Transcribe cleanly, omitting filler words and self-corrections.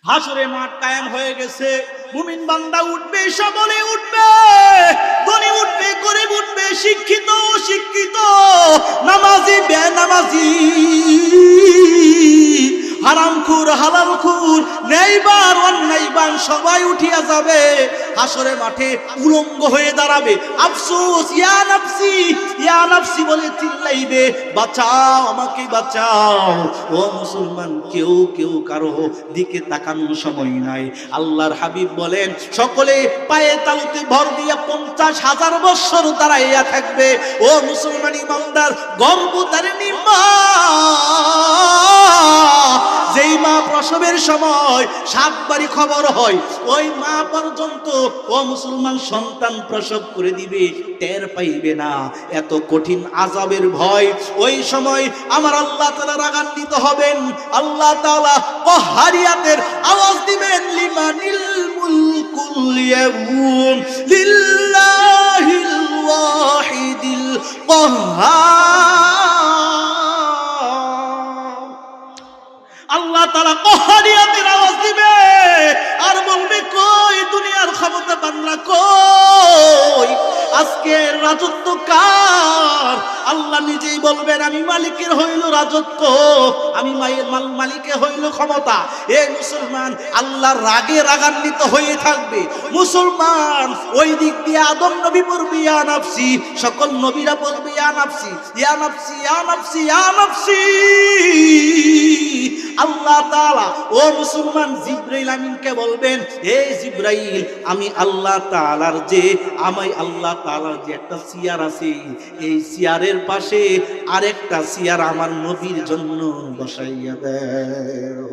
হাসরে মাঠ কায়েম হয়ে গেছে। মুমিন বান্দা উঠবে, সকলে উঠবে, ধনী উঠবে, গরিব উঠবে, শিক্ষিত অশিক্ষিত, নামাজি বেনামাজি, হারামখোর হালালখোর, নেইবার অন্যায়বান সবাই উঠিয়া যাবে। হাসরে মাঠে উলঙ্গ হয়ে দাঁড়াবে। আফসোস, ইয়া নাফসি ইয়া নাফসি বলে চিল্লাইবে, বাঁচাও আমাকে বাঁচাও। ও মুসলমান, কেউ কেউ কারো দিকে তাকানোর সময় নাই। আল্লাহর হাবিব বলেন, সকলে পায়ে তালুতে ভর দিয়া 50,000 বছর দাঁড়াইয়া থাকবে। ও মুসলমান ইমানদার, গর্ভধারিণী মা, যেই মা প্রসবের সময় 7 বারই খবর হয়, ওই মা পর্যন্ত ও মুসলমান সন্তান প্রসব করে দিবে, টের পাইবে না। এত কঠিন আযাবের ভয়। ওই সময় আমার আল্লাহ তাআলা রাগান্বিত হবেন। আল্লাহ তাআলা কহারিয়াতের আওয়াজ দিবেন, লিমানিল মুলকুল ইয়াউম লিল্লাহিল ওয়াহিদিল কাহ্হার। আল্লাহ তাআলা কহারিয়াতের আওয়াজ দিবে আর বলবে, কই দুনিয়ার ক্ষমতা বান্দা কই, আজকে রাজত্ব কার? আল্লাহ নিজেই বলবেন, আমি মালিকের হইল রাজত্ব, আমি মালিকের হইল ক্ষমতা। এ মুসলমান, আল্লাহর রাগে রাগান্বিত হয়ে থাকবে। মুসলমান ওই দিক দিয়ে আদম নবী বলবে, ইয়া নাফসি, সকল নবীরা বলবে, ইয়া নাফসি ইয়া নাফসি ইয়া নাফসি ইয়া নাফসি। আল্লাহ তাআলা ও মুসলমান জিবরাইল আমিনকে বলবেন, হে জিবরাইল, আমি আল্লাহ তাআলার যে একটা চেয়ার আছে, এই চেয়ারের পাশে আরেকটা চেয়ার আমার নবীর জন্য বসাইয়া দেও।